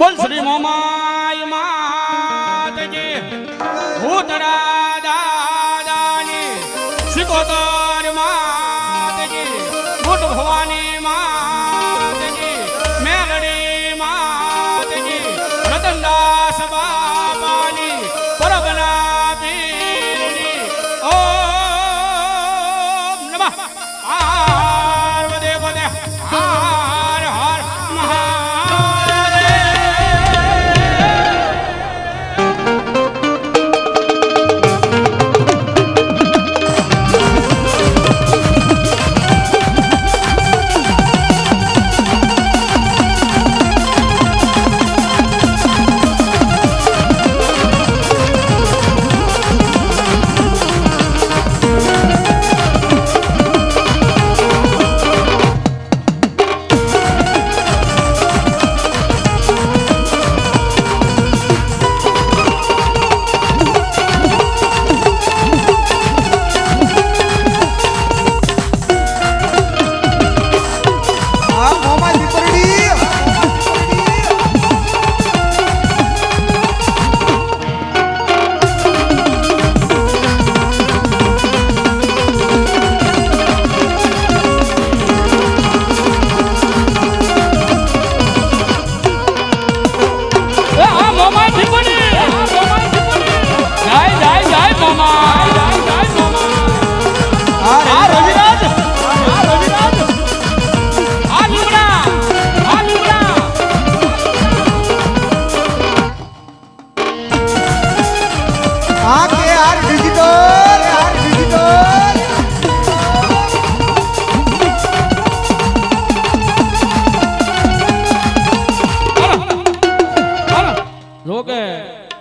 બોલ શ્રી મોમાય માતજી ભૂતરા દાદાની શિકોતર માતજી ભૂત ભવાની માતજી મેલડી માતજી રતનદાસ બાપાની પરબના પીરની ઓમ નમઃ પાર્વતી પદે હર હર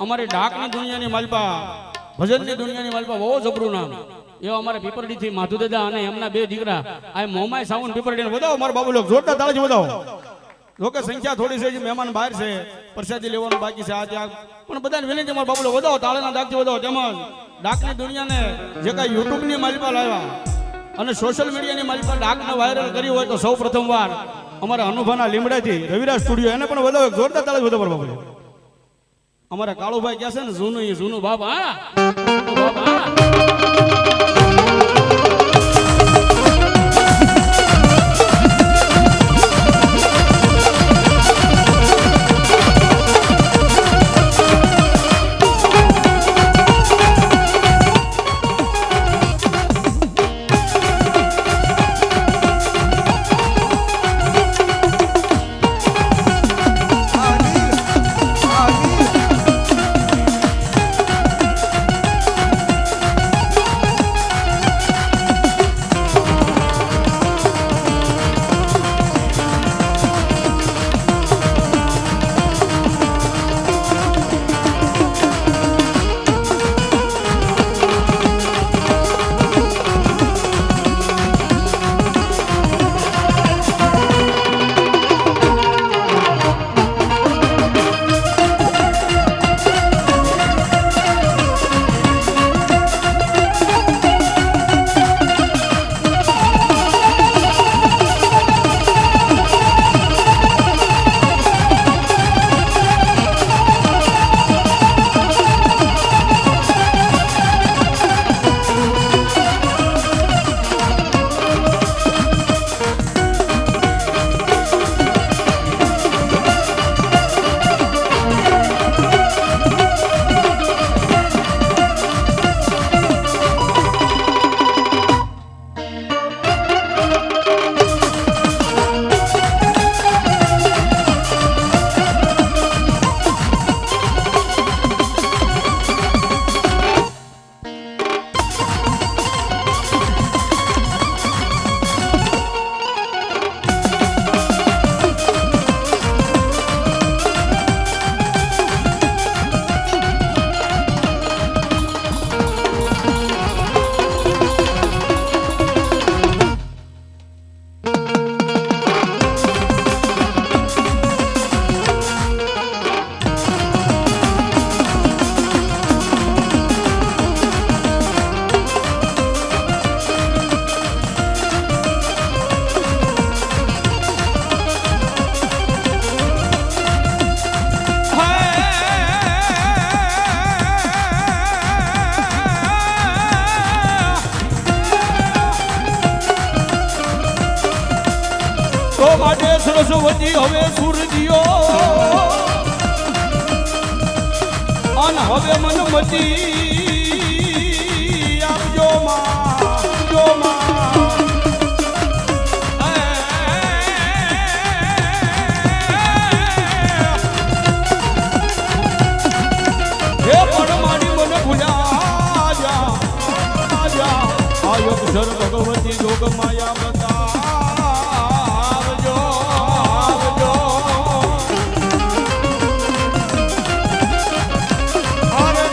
અમારી ડાકની દુનિયાની માલપા ભજનની દુનિયાની માલપા બહુ જબરું નામ એવો અમારે પીપરડી થી માધુ દાદા અને એમના બે દીકરા આ મોમાય સાવન પીપરડી ને વધાવો મારા બાબુ લોક જોરદાર તાળી વધાવો જોકે સંખ્યા થોડી છે જે મહેમાન બહાર છે પ્રસાદી લેવાનું બાકી છે આ ત્યાં પણ બધાને વિનંતી મારા બાબુ લોક વધાવો તાળીના દાગથી વધાવો તેમજ ડાકની દુનિયાને જે કાંઈ યુટ્યુબની માલપા લાવ્યા અને સોશિયલ મીડિયાની માલપા ડાકને વાયરલ કરી હોય તો સૌ પ્રથમવાર અમારા અનુભાના લીમડાથી રવિરાજ સ્ટુડિયો એને પણ વધાવો જોરદાર તાળી વધાવો મારા બાબુ અમારા કાળુભાઈ ક્યાં છે ને જૂનું બાબા ભગવતી હવે સુરજીઓ અને હવે મન મતી આપજો માં જો માં હે પણ મારી મને ભૂલ્યા જા આયો સર ભગવતી જોગ માયા બતાવજો આવજો અરે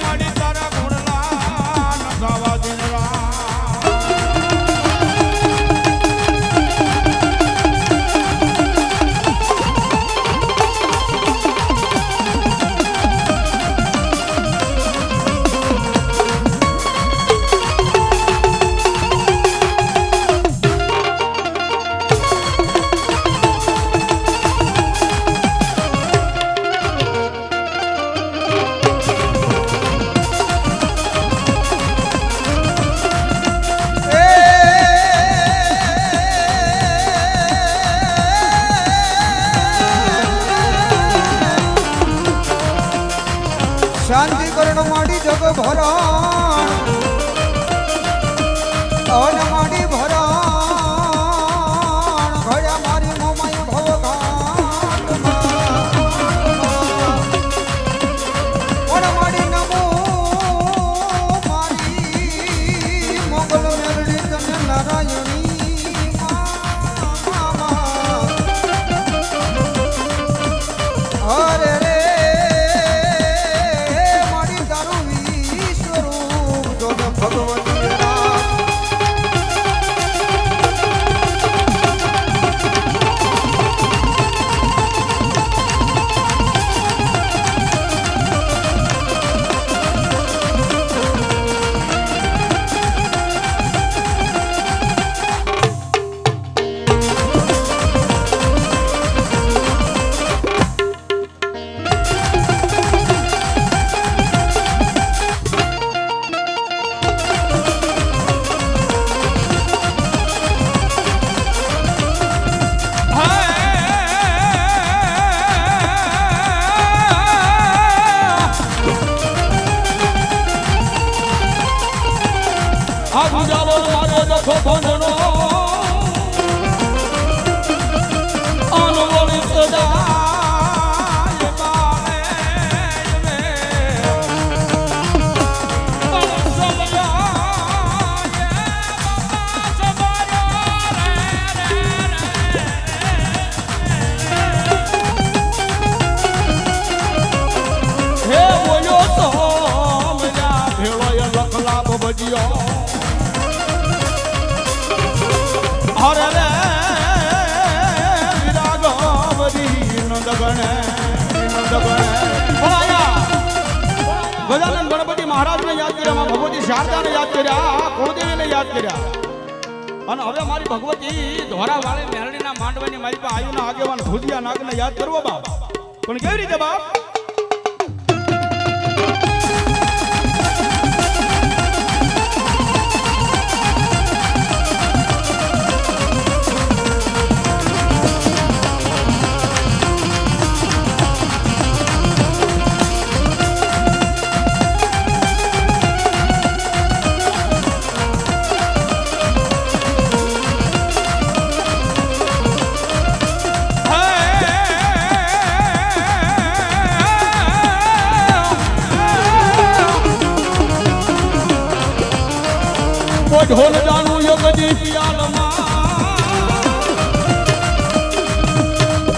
મારી તારા ગુણના નગાવા દિનરા શાંતિ કરણ માડી જગ ભરણ અન માડી ભરણ ઘડા મારી મોમાય ભવઘાટ માડી નમો મારી મંગલ મેળડી તને નારાયણી હરે રે ભગવતી રામ આ ગુજારો મારો દખો બંધનો અનવળી સદાય બાળે હે બોલ્યો તો મજા ભેળો લખ લાભ ભજ્યો હરે રે વિરાગવરી નંદગણે ગજાનંદ ગણપતિ મહારાજને યાદ કર્યા ભગવતી શારદાને યાદ કર્યા કુળદેવીને યાદ કર્યા અને હવે મારી ભગવતી ધોરા વાળી મેરડીના માંડવાની મારી પાસે આયુના આગેવાન ભુજિયા નાગને યાદ કરવો બાપ પણ કેવી રીતે બાપ ઢોલ જાણું યોગજી પિયાલમાં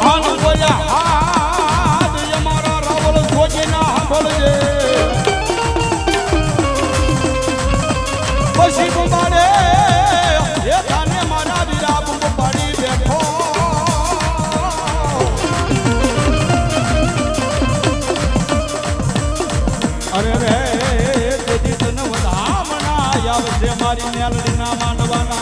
આન બોલ્યા હાથ અમારા રાવલ ખોજીના સાંભળજે પછી કુંભારે એ થાને મારા વીરા બુક પાડી બેઠો અરે રે તેથી તને વધામણા આવશે મારી મેલડીના માંડવાના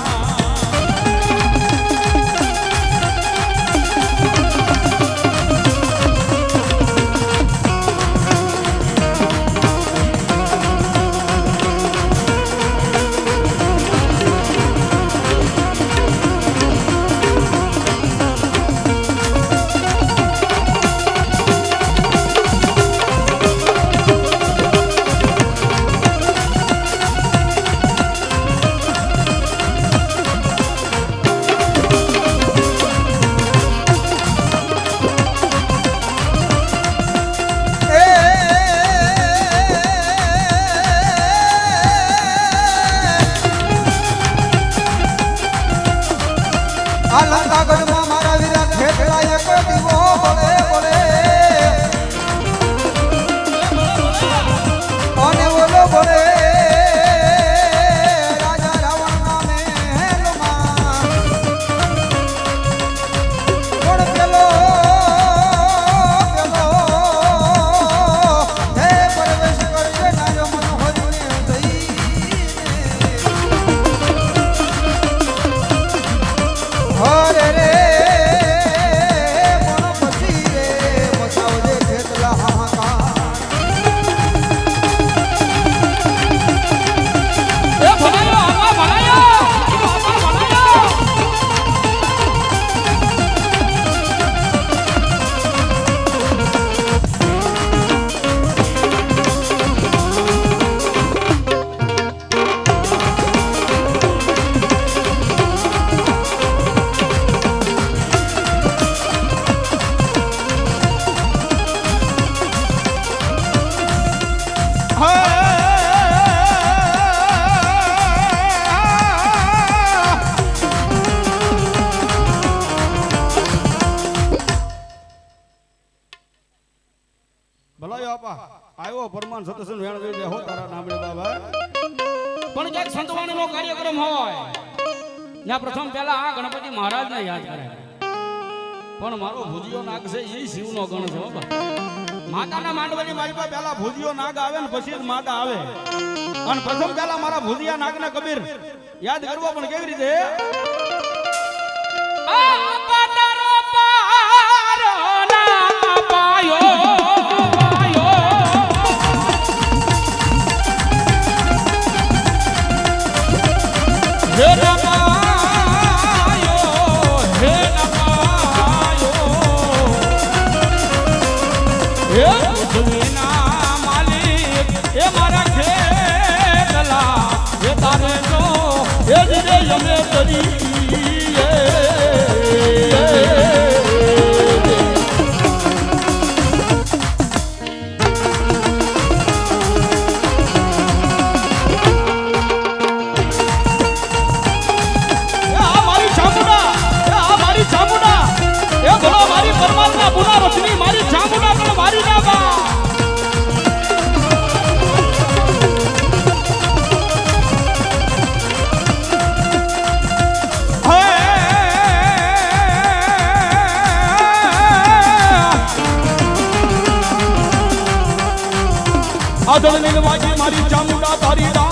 બાપા આવ્યો પરમાન સતસન વેણ દે હો તારા નામડે બાબા પણ ક્યાંક સંતવાણીનો કાર્યક્રમ હોય ત્યાં પ્રથમ પહેલા આ ગણપતિ મહારાજને યાદ કરે. પણ મારો ભુજીયો નાગ છે એ શિવનો ગણ છે બાબા. માતાના માંડવાની મારી પાસે પહેલા ભુજીયો નાગ આવે ને પછી જ માતા આવે. અને પ્રથમ પહેલા મારા ભુજીયા નાગને કબીર યાદ કરવા પણ કેવી રીતે આ પાતારો પારો ના પાયો પાયો હે ના પાયો હે ના પાયો હે પૃથ્વીના માલિક એ મારા ખેતલા એ તારે જો એ જીરે યમે તરી પરમાત્મા પુના રચની મારી ચામુંડા પણ મારી નાખા. આદળ નીલવાજી મારી ચામુંડા તારી ના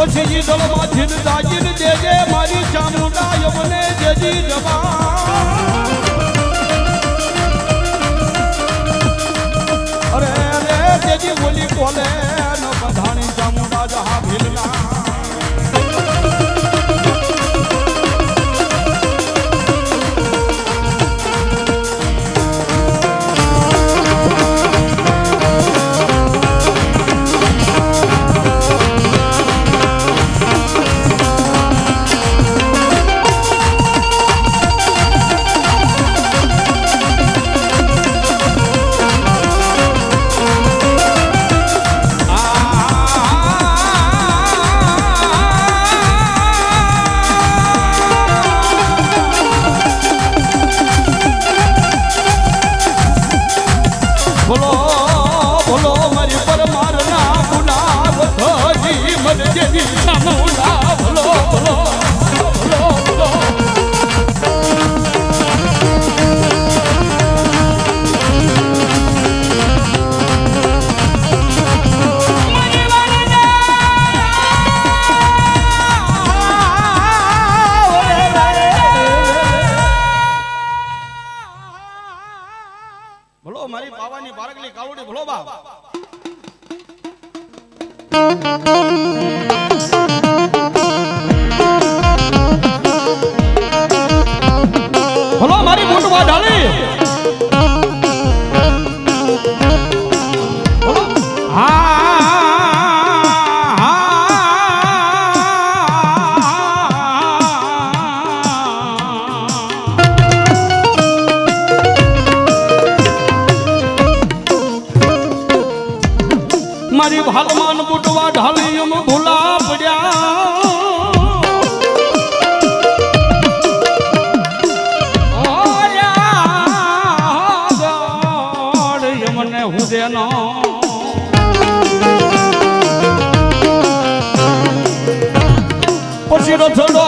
પછી દળમાં જીન દાજીન દેજે મારી ચામુંડા યમને દેજી જવા. અરે અરે દેજી બોલી બોલે ન બધાની ચામુંડા જહા ભીલના. મારી બાવાની બારકલી કાવડી ભલો બા. ભલો મારી મોટવા ઢાલી મારી ભાલમાન બુટવા ઢાલી એમ ભૂલા પડ્યા. મને હું દેનો પછી રથડો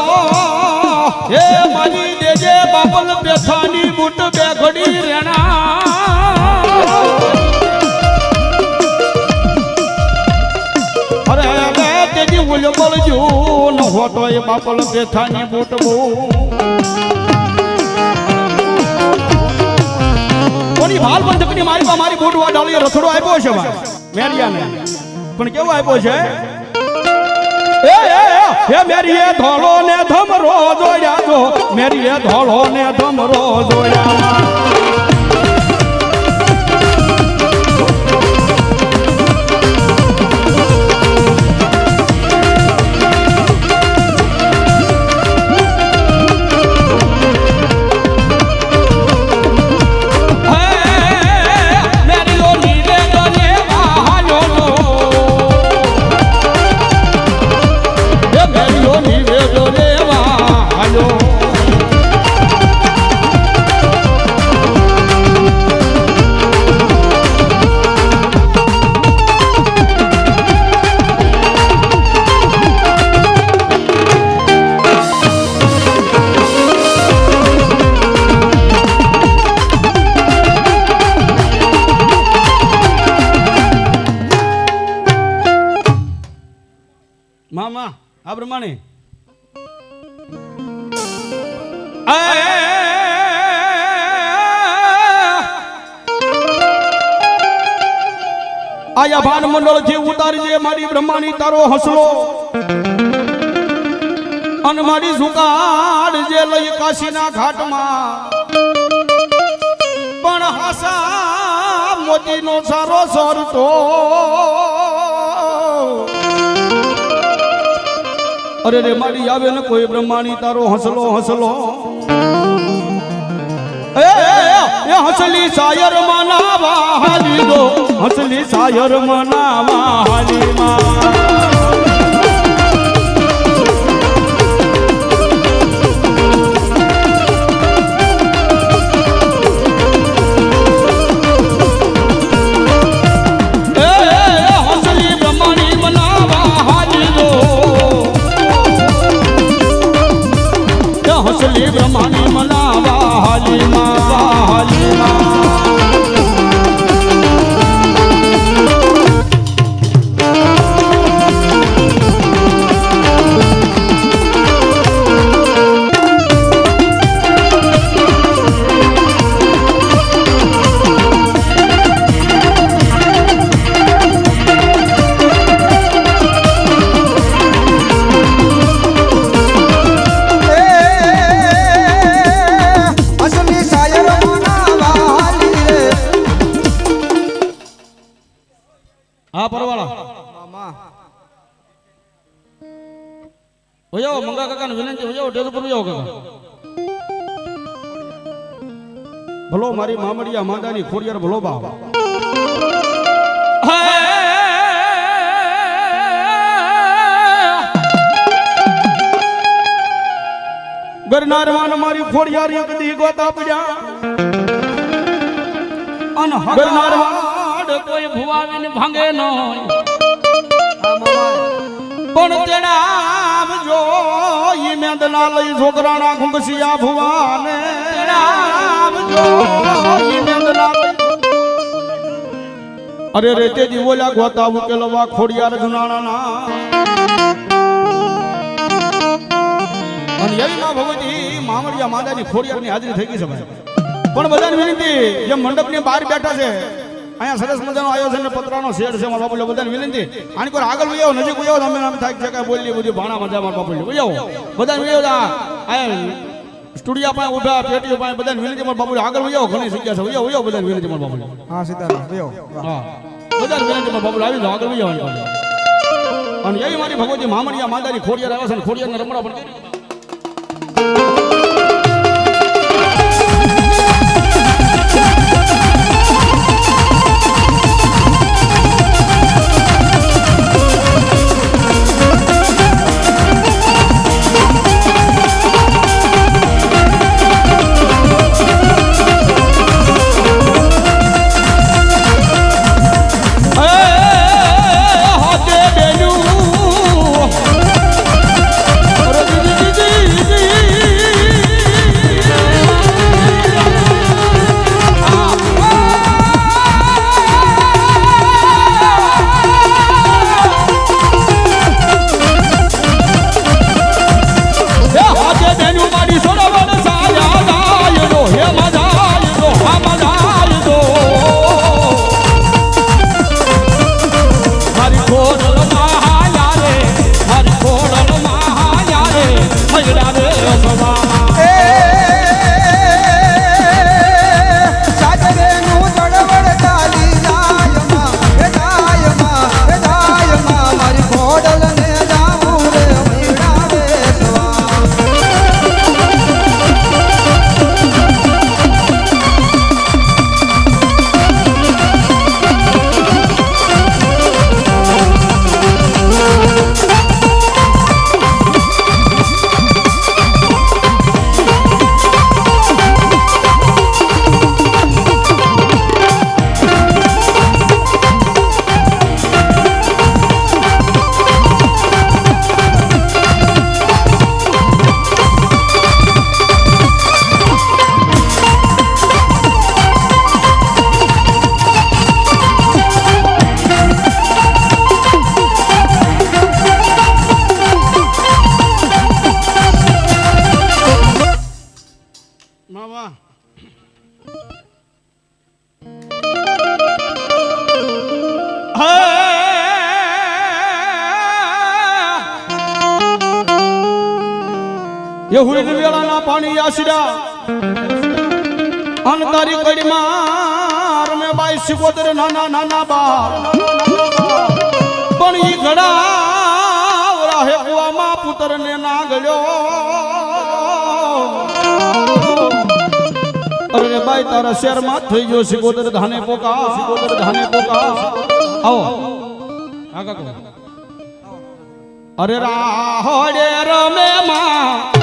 હે મારી દેજે બાપલ બેઠાની બુટ બે ઘડી રેણા. અરે રે તેજી ઉલ બળજો ન હોતો એ બાપલ બેઠાની બુટ બહુ કોની ભાલ બંધકની મારી પા મારી બુટવા ડાળી રથડો આપ્યો છે મેરિયાને. પણ કેવો આપ્યો છે હે મેરી એ ધોળો ને ધમરો જોયા જો મેરી એ ધોળો ને ધમરો જોયા. મેરી લો નીરે આ પ્રમાણે આયા ભાન મંડળ થી ઉતારી મારી બ્રહ્માની તારો હસલો અને મારી ઝુકાડ જે લઈ કાશીના ઘાટમાં પણ હાસા મોતીનો સારો સરતો અરે રે મારી આવે ને કોઈ બ્રહ્માની તારો હસલો હસલો એ હસલી શાયર મનાવા હાલી દો હસલી શાયર મનાવા હાલી હસલી બ્રહ્માની મનાવા હાલીમાં હાલીમાં હા પરવાળા ઓયો મંગા કાકા ને વિનંતી ઓયો ટેલ પર ઓયો કાકા ભલો મારી મામડિયા માંદાની ખોડિયાર ભલો બા ગરનાર માન મારી ખોડિયાર એક દી ગોતા પડ્યા અન ગરનાર કોઈ ભુવાવીને ભાંગે ન પણ તેડામ જો ઈ મેંદલા લઈ છોકરાના ઘુંઘસિયા ભુવાને તેડામ જો ઈ મેંદલા અરે રે તેજી બોલ્યા ગોતા ઉકેલવા ખોડિયાર જુનાણાના અને એવી માં ભગવતી મામડિયા માદાની ખોડિયારની હાજરી થઈ ગઈ છે ભાઈ પણ બધાને વિનંતી જે મંડપની બહાર બેઠા છે અહીંયા સરસ મજાનો આયોજન ને પતરાનો શેડ છે મારા બાપુ બધાને વિનંતી આની પર આગળ વયો નજીક વયો અમે નામ થાય છે કે બોલી બધી ભાણા મજા મારા બાપુ વયો બધાને વયો આ સ્ટુડિયો પાસે ઉભા પેટીઓ પાસે બધાને વિનંતી મારા બાપુ આગળ વયો ઘણી જગ્યા છે વયો વયો બધાને વિનંતી મારા બાપુ હા સીતારામ વયો હા બધાને વિનંતી મારા બાપુ આવી જાઓ આગળ વયો અને એવી મારી ભગવતી મામડિયા માદાની ખોડિયાર આવે છે ને ખોડિયારને રમણા પણ કરી એ હુઈ વેળાના પાણી આશરા અન તારી કડીમાં રમે બાઈ સિકોતર નાના નાના બાર પણ ઈ ઘડા રાહે કુવામાં પુત્રને ના ગળ્યો અરે બાઈ તારા શહેરમાં થઈ ગયો સિકોતર ધાને પોકા આવો આગળ અરે રાહોડે રમે માં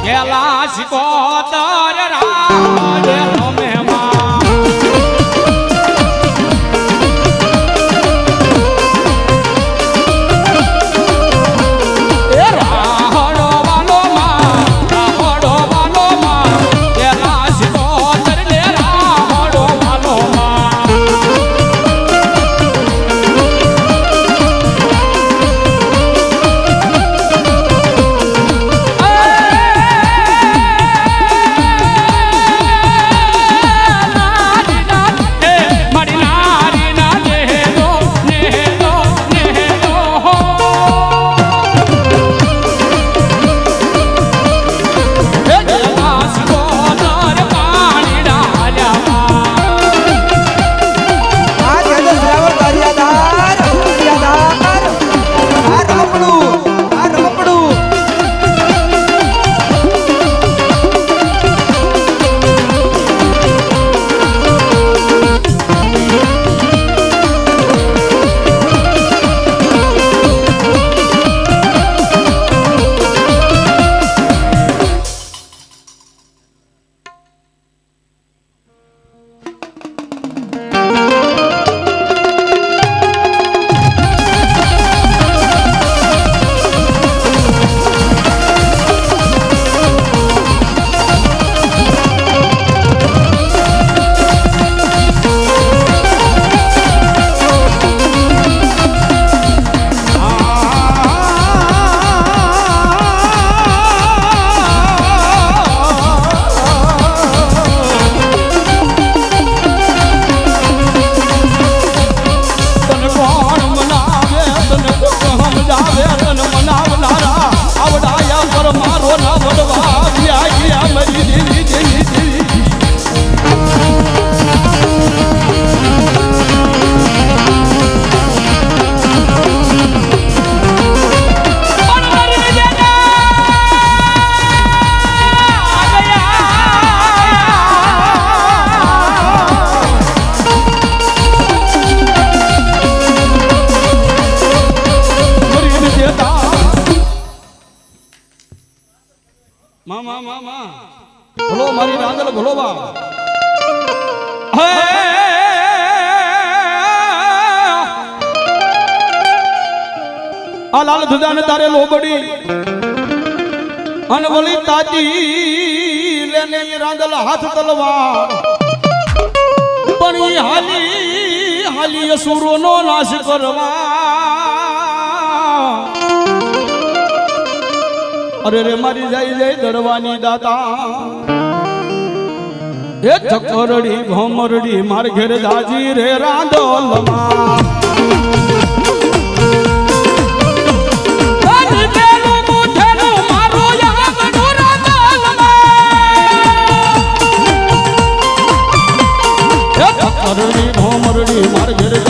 કેલા સિકોતર રાહોડે રમે માં એ રાહોડો વાલો માં કેલા સિકોતર ને રાહોડો વાલો માં ભલો મારી રાંદલ ભલો બા આ લાલ ધુદાને તારે લોબડી અનવલી તાતી લેને રાંદલ હાથ તલવાર પણ ઈ હાલી અસુરોનો નાશ કરવા અરે રે મારી જાય દરવાની દાતા એ ચકરડી ભમરડી માર ઘેર દાજી રે રાંદલમાં ચકરડી ભમરડી માર ઘેર